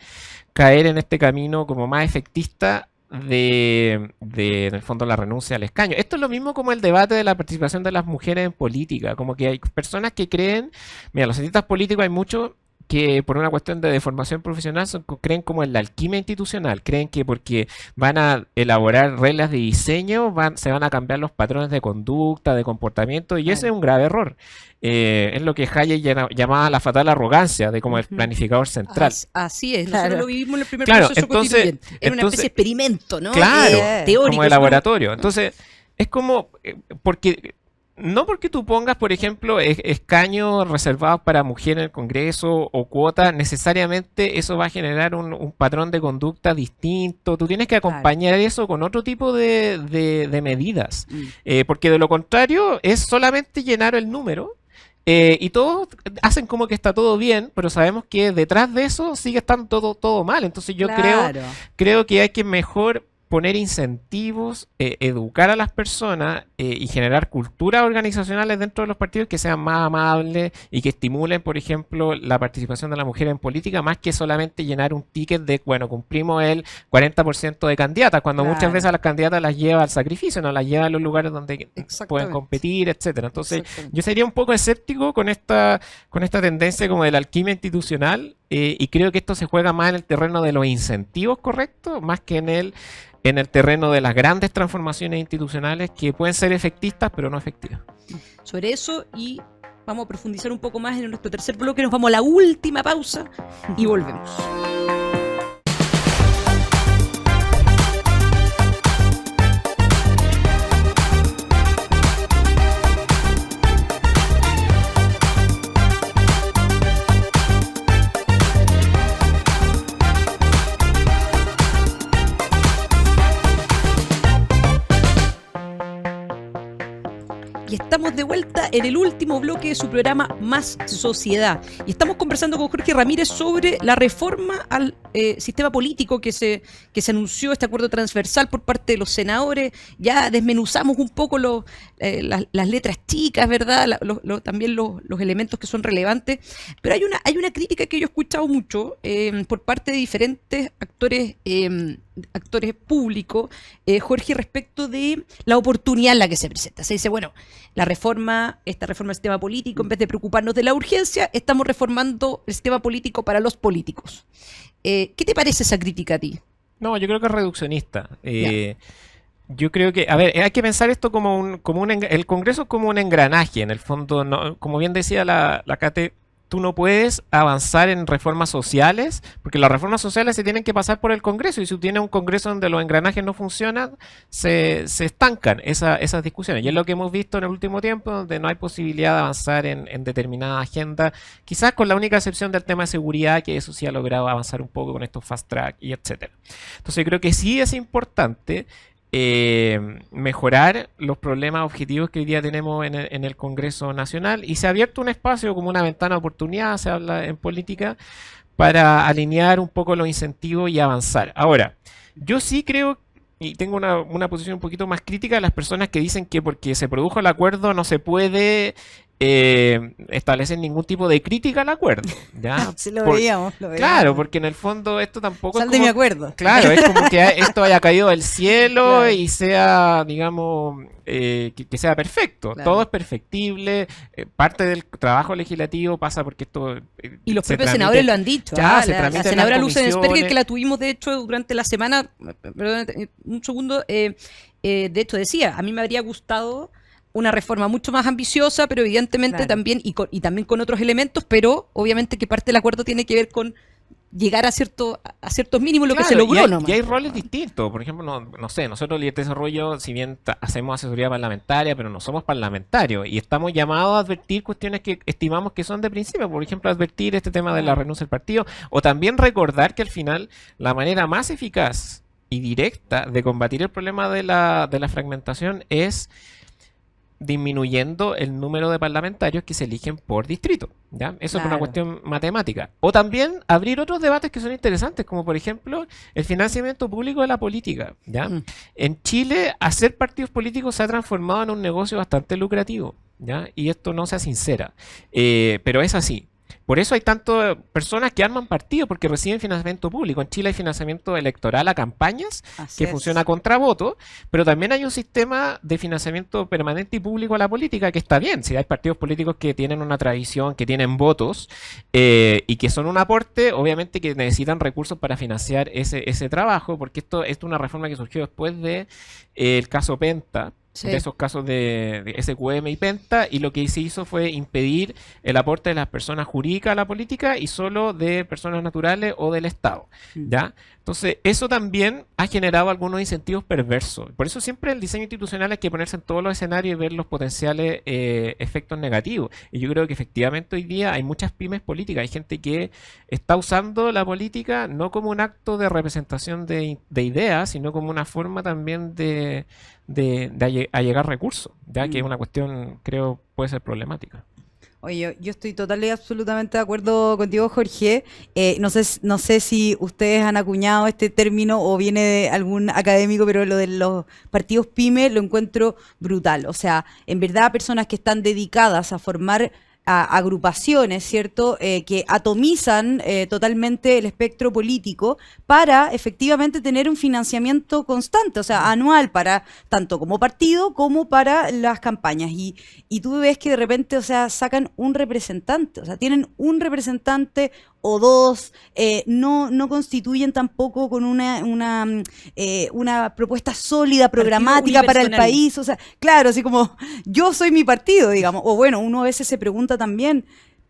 caer en este camino como más efectista en el fondo, la renuncia al escaño. Esto es lo mismo como el debate de la participación de las mujeres en política. Como que hay personas que creen, mira, los cientistas políticos hay muchos que por una cuestión de deformación profesional creen como en la alquimia institucional, creen que porque van a elaborar reglas de diseño se van a cambiar los patrones de conducta, de comportamiento, y ese es un grave error. Es lo que Hayek llamaba la fatal arrogancia de como el planificador central. Así es, Claro. nosotros lo vivimos en el primer Claro, proceso entonces- constituyente. Era una entonces- especie de experimento, ¿no? Claro, Teórico. como de eso no- laboratorio. Entonces, es como, no porque tú pongas, por ejemplo, escaños reservados para mujeres en el Congreso o cuotas, necesariamente eso va a generar un patrón de conducta distinto. Tú tienes que acompañar eso con otro tipo de medidas. Porque de lo contrario es solamente llenar el número. Y todos hacen como que está todo bien, pero sabemos que detrás de eso sigue estando todo mal. Entonces yo Claro. creo que hay que mejor poner incentivos, educar a las personas y generar culturas organizacionales dentro de los partidos que sean más amables y que estimulen, por ejemplo, la participación de la mujer en política, más que solamente llenar un ticket de, bueno, cumplimos el 40% de candidatas, cuando muchas Claro. veces a las candidatas las lleva al sacrificio, no las lleva a los lugares donde pueden Exactamente. competir, etcétera. Entonces, Exactamente. yo sería un poco escéptico con esta tendencia como de la alquimia institucional y creo que esto se juega más en el terreno de los incentivos correctos, más que en el terreno de las grandes transformaciones institucionales que pueden ser efectistas pero no efectivas. Sobre eso y vamos a profundizar un poco más en nuestro tercer bloque. Nos vamos a la última pausa y volvemos. Y estamos de vuelta en el último bloque de su programa Más Sociedad. Y estamos conversando con Jorge Ramírez sobre la reforma al sistema político que se anunció, este acuerdo transversal por parte de los senadores. Ya desmenuzamos un poco las letras chicas, ¿verdad? También los elementos que son relevantes. Pero hay una crítica que yo he escuchado mucho por parte de diferentes actores públicos, Jorge, respecto de la oportunidad en la que se presenta. Se dice, bueno, esta reforma del sistema político, en vez de preocuparnos de la urgencia, estamos reformando el sistema político para los políticos. ¿Qué te parece esa crítica a ti? No, yo creo que es reduccionista. Yo creo que, a ver, hay que pensar esto el Congreso como un engranaje, en el fondo, no, como bien decía la Cate, tú no puedes avanzar en reformas sociales, porque las reformas sociales se tienen que pasar por el Congreso, y si tú tienes un Congreso donde los engranajes no funcionan, se estancan esas discusiones. Y es lo que hemos visto en el último tiempo, donde no hay posibilidad de avanzar en determinada agenda, quizás con la única excepción del tema de seguridad, que eso sí ha logrado avanzar un poco con estos fast track y etcétera. Entonces creo que sí es importante mejorar los problemas objetivos que hoy día tenemos en el Congreso Nacional, y se ha abierto un espacio como una ventana de oportunidad, se habla en política, para alinear un poco los incentivos y avanzar. Ahora, yo sí creo, y tengo una posición un poquito más crítica de las personas que dicen que porque se produjo el acuerdo no se puede establecer ningún tipo de crítica al acuerdo, ¿ya? Sí, lo veíamos. Claro, porque en el fondo esto tampoco Sal es de como, mi acuerdo. claro, es como que esto haya caído del cielo Claro. y sea, digamos, que sea perfecto. Claro. Todo es perfectible. Parte del trabajo legislativo pasa porque esto Y los se propios tramite- senadores lo han dicho. Ya, se la tramita en las senadora Lucen Sperger, comisiones. que la tuvimos de hecho durante la semana, perdón, un segundo, de hecho decía, a mí me habría gustado una reforma mucho más ambiciosa, pero evidentemente también, y también con otros elementos, pero obviamente que parte del acuerdo tiene que ver con llegar a ciertos mínimos, lo que se logró nomás. Y hay roles distintos. Por ejemplo, no sé, nosotros el desarrollo, si bien hacemos asesoría parlamentaria, pero no somos parlamentarios y estamos llamados a advertir cuestiones que estimamos que son de principio. Por ejemplo, advertir este tema de la renuncia del partido, o también recordar que al final la manera más eficaz y directa de combatir el problema de la fragmentación es disminuyendo el número de parlamentarios que se eligen por distrito, ¿ya? Eso es una cuestión matemática. O también abrir otros debates que son interesantes, como por ejemplo el financiamiento público de la política, ¿ya? En Chile, hacer partidos políticos se ha transformado en un negocio bastante lucrativo, ¿ya? Y esto no sea sincera, pero es así. Por eso hay tantas personas que arman partidos, porque reciben financiamiento público. En Chile hay financiamiento electoral a campañas, que funciona contra voto, pero también hay un sistema de financiamiento permanente y público a la política que está bien. Si hay partidos políticos que tienen una tradición, que tienen votos y que son un aporte, obviamente que necesitan recursos para financiar ese trabajo, porque esto es una reforma que surgió después de el caso Penta. De esos casos de SQM y Penta, y lo que se hizo fue impedir el aporte de las personas jurídicas a la política y solo de personas naturales o del Estado, ¿ya? Entonces, eso también ha generado algunos incentivos perversos. Por eso siempre el diseño institucional hay que ponerse en todos los escenarios y ver los potenciales efectos negativos. Y yo creo que efectivamente hoy día hay muchas pymes políticas, hay gente que está usando la política no como un acto de representación de ideas, sino como una forma también de allegar recursos, ya que es una cuestión, creo, puede ser problemática. Oye, yo estoy total y absolutamente de acuerdo contigo, Jorge. No sé si ustedes han acuñado este término o viene de algún académico, pero lo de los partidos pyme lo encuentro brutal. O sea, en verdad, personas que están dedicadas a formar agrupaciones, ¿cierto? Que atomizan totalmente el espectro político para efectivamente tener un financiamiento constante, o sea, anual, para tanto como partido como para las campañas. Y tú ves que de repente, o sea, sacan un representante, o sea, tienen un representante o dos, no constituyen tampoco con una propuesta sólida, programática para el país. O sea, claro, así como yo soy mi partido, digamos. O bueno, uno a veces se pregunta también,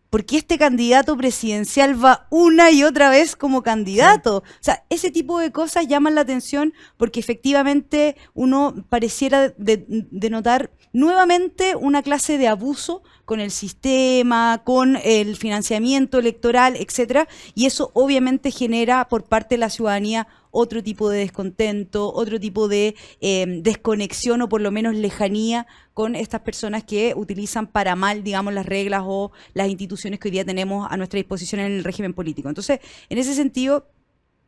¿por qué este candidato presidencial va una y otra vez como candidato? Sí. O sea, ese tipo de cosas llaman la atención porque efectivamente uno pareciera denotar nuevamente una clase de abuso con el sistema, con el financiamiento electoral, etcétera, y eso obviamente genera por parte de la ciudadanía otro tipo de descontento, otro tipo de desconexión o por lo menos lejanía con estas personas que utilizan para mal, digamos, las reglas o las instituciones que hoy día tenemos a nuestra disposición en el régimen político. Entonces, en ese sentido,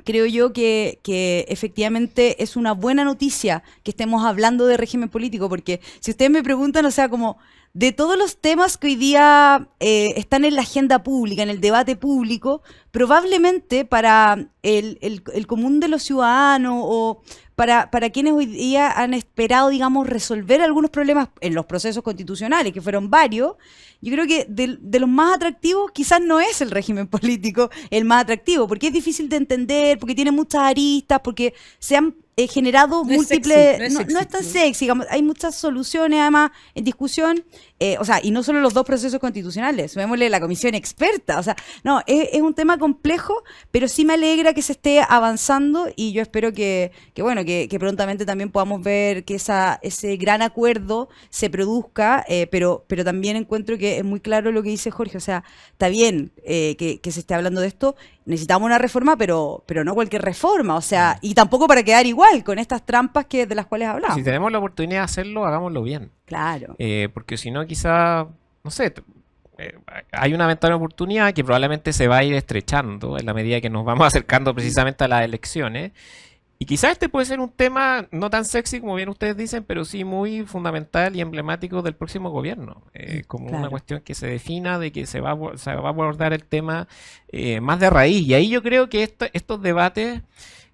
creo yo que efectivamente es una buena noticia que estemos hablando de régimen político, porque si ustedes me preguntan, o sea, como de todos los temas que hoy día están en la agenda pública, en el debate público, probablemente para el común de los ciudadanos o para quienes hoy día han esperado, digamos, resolver algunos problemas en los procesos constitucionales, que fueron varios, yo creo que de los más atractivos quizás no es el régimen político el más atractivo, porque es difícil de entender, porque tiene muchas aristas, porque se han generado múltiples... No es tan sexy, digamos, hay muchas soluciones además en discusión, o sea, y no solo los dos procesos constitucionales, sumémosle la comisión experta, o sea, no, es un tema complejo, pero sí me alegra que se esté avanzando y yo espero que prontamente también podamos ver que ese gran acuerdo se produzca, pero también encuentro que es muy claro lo que dice Jorge, o sea, está bien que se esté hablando de esto, necesitamos una reforma, pero no cualquier reforma, o sea, y tampoco para quedar igual con estas trampas de las cuales hablamos. Si tenemos la oportunidad de hacerlo, hagámoslo bien. Claro. Porque si no, quizá, no sé, hay una ventana de oportunidad que probablemente se va a ir estrechando en la medida que nos vamos acercando precisamente a las elecciones. Y quizás este puede ser un tema no tan sexy como bien ustedes dicen, pero sí muy fundamental y emblemático del próximo gobierno. Como una cuestión que se defina de que se va a abordar el tema más de raíz. Y ahí yo creo que estos debates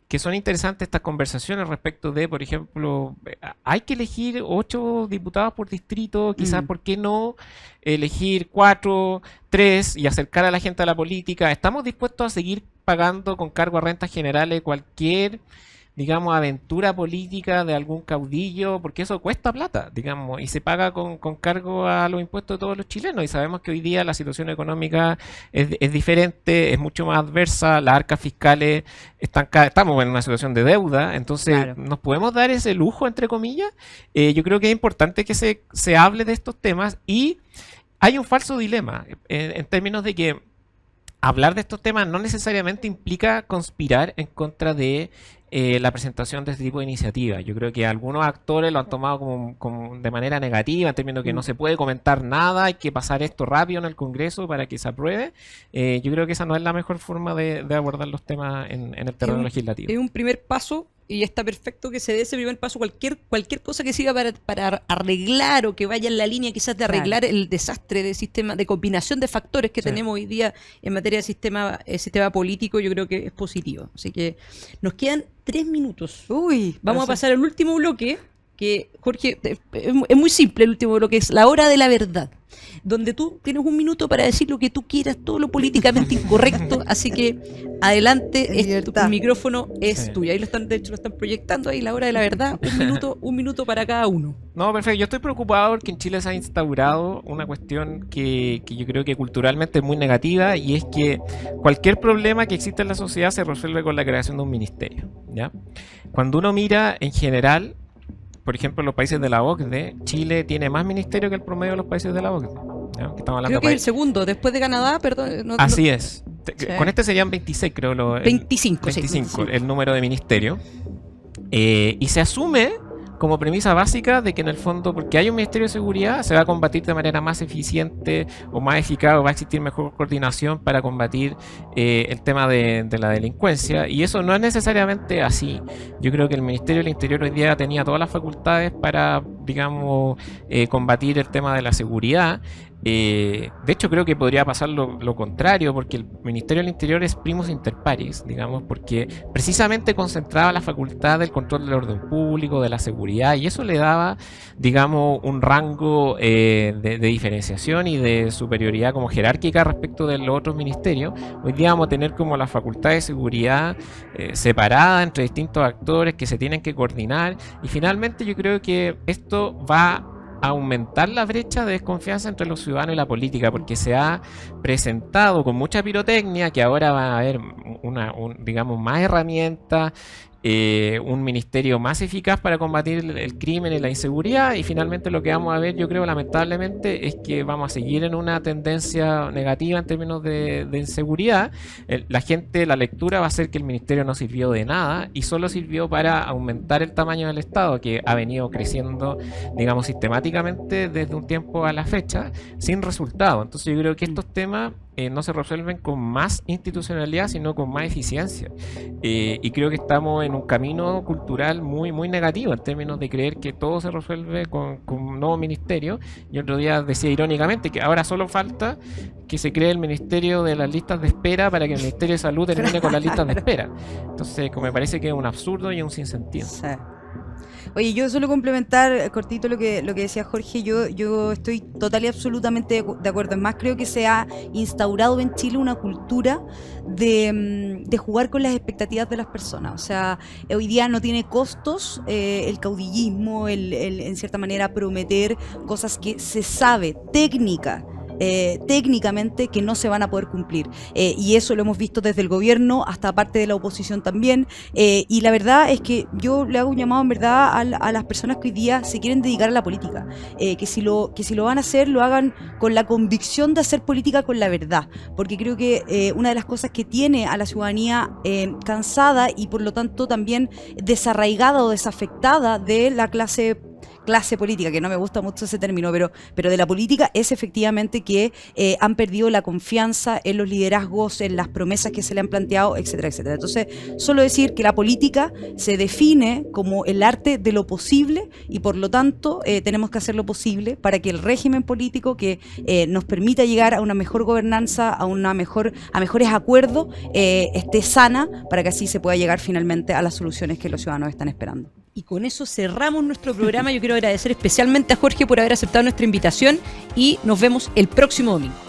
que son interesantes, estas conversaciones respecto de, por ejemplo, hay que elegir 8 diputados por distrito, quizás, ¿por qué no elegir 4, 3 y acercar a la gente a la política? ¿Estamos dispuestos a seguir pagando con cargo a rentas generales cualquier digamos, aventura política de algún caudillo, porque eso cuesta plata, digamos, y se paga con cargo a los impuestos de todos los chilenos. Y sabemos que hoy día la situación económica es diferente, es mucho más adversa, las arcas fiscales estamos en una situación de deuda, entonces Claro. nos podemos dar ese lujo, entre comillas. Yo creo que es importante que se hable de estos temas, y hay un falso dilema en términos de que hablar de estos temas no necesariamente implica conspirar en contra de la presentación de este tipo de iniciativas. Yo creo que algunos actores lo han tomado como de manera negativa, en términos de que no se puede comentar nada, hay que pasar esto rápido en el Congreso para que se apruebe. Yo creo que esa no es la mejor forma de abordar los temas en el terreno legislativo. Es un primer paso, y está perfecto que se dé ese primer paso. Cualquier cosa que sirva para arreglar, o que vaya en la línea quizás de arreglar el desastre de sistema, de combinación de factores que tenemos hoy día en materia de sistema político, yo creo que es positivo. Así que nos quedan 3 minutos. Uy, Vamos a pasar al último bloque, que, Jorge, es muy simple el último bloque, es la hora de la verdad, donde tú tienes 1 minuto para decir lo que tú quieras, todo lo políticamente incorrecto, así que adelante, el micrófono es tuyo. Ahí de hecho lo están proyectando ahí, la hora de la verdad, 1 minuto para cada uno. No, perfecto. Yo estoy preocupado porque en Chile se ha instaurado una cuestión que yo creo que culturalmente es muy negativa, y es que cualquier problema que existe en la sociedad se resuelve con la creación de un ministerio, ¿ya? Cuando uno mira en general, por ejemplo, los países de la OCDE, Chile tiene más ministerios que el promedio de los países de la OCDE, ¿ya? Estamos hablando Creo que es el segundo, después de Canadá, perdón. Así es. Sí. Con este serían 26, creo. 25, sí. 25, el número de ministerios. Y se asume como premisa básica de que en el fondo, porque hay un Ministerio de Seguridad, se va a combatir de manera más eficiente o más eficaz, o va a existir mejor coordinación para combatir el tema de la delincuencia, y eso no es necesariamente así. Yo creo que el Ministerio del Interior hoy día tenía todas las facultades para, digamos, combatir el tema de la seguridad. De hecho, creo que podría pasar lo contrario, porque el Ministerio del Interior es primus inter pares, digamos, porque precisamente concentraba la facultad del control del orden público, de la seguridad, y eso le daba, digamos, un rango de diferenciación y de superioridad como jerárquica respecto de los otros ministerios. Hoy día vamos a tener como la facultad de seguridad separada entre distintos actores que se tienen que coordinar, y finalmente yo creo que esto va aumentar la brecha de desconfianza entre los ciudadanos y la política, porque se ha presentado con mucha pirotecnia que ahora va a haber digamos, más herramientas, un ministerio más eficaz para combatir el crimen y la inseguridad, y finalmente lo que vamos a ver, yo creo, lamentablemente, es que vamos a seguir en una tendencia negativa en términos de inseguridad. La lectura va a ser que el ministerio no sirvió de nada y solo sirvió para aumentar el tamaño del Estado, que ha venido creciendo, digamos, sistemáticamente desde un tiempo a la fecha, sin resultado. Entonces yo creo que estos temas no se resuelven con más institucionalidad, sino con más eficiencia. Y creo que estamos en un camino cultural muy, muy negativo en términos de creer que todo se resuelve con un nuevo ministerio. Y otro día decía irónicamente que ahora solo falta que se cree el ministerio de las listas de espera para que el Ministerio de Salud termine con las listas de espera. Entonces, me parece que es un absurdo y un sinsentido. Sí. Oye, yo solo complementar cortito lo que decía Jorge. Yo estoy total y absolutamente de acuerdo. Es más, creo que se ha instaurado en Chile una cultura de jugar con las expectativas de las personas. O sea, hoy día no tiene costos el caudillismo, en cierta manera prometer cosas que se sabe, técnicamente, que no se van a poder cumplir, y eso lo hemos visto desde el gobierno hasta parte de la oposición también, y la verdad es que yo le hago un llamado en verdad a las personas que hoy día se quieren dedicar a la política, que si lo van a hacer, lo hagan con la convicción de hacer política con la verdad, porque creo que una de las cosas que tiene a la ciudadanía cansada y por lo tanto también desarraigada o desafectada de la clase política, que no me gusta mucho ese término, pero de la política, es efectivamente que han perdido la confianza en los liderazgos, en las promesas que se le han planteado, etcétera, etcétera. Entonces, solo decir que la política se define como el arte de lo posible, y por lo tanto tenemos que hacer lo posible para que el régimen político que nos permita llegar a una mejor gobernanza, a mejores acuerdos, esté sana, para que así se pueda llegar finalmente a las soluciones que los ciudadanos están esperando. Y con eso cerramos nuestro programa. Yo quiero agradecer especialmente a Jorge por haber aceptado nuestra invitación, y nos vemos el próximo domingo.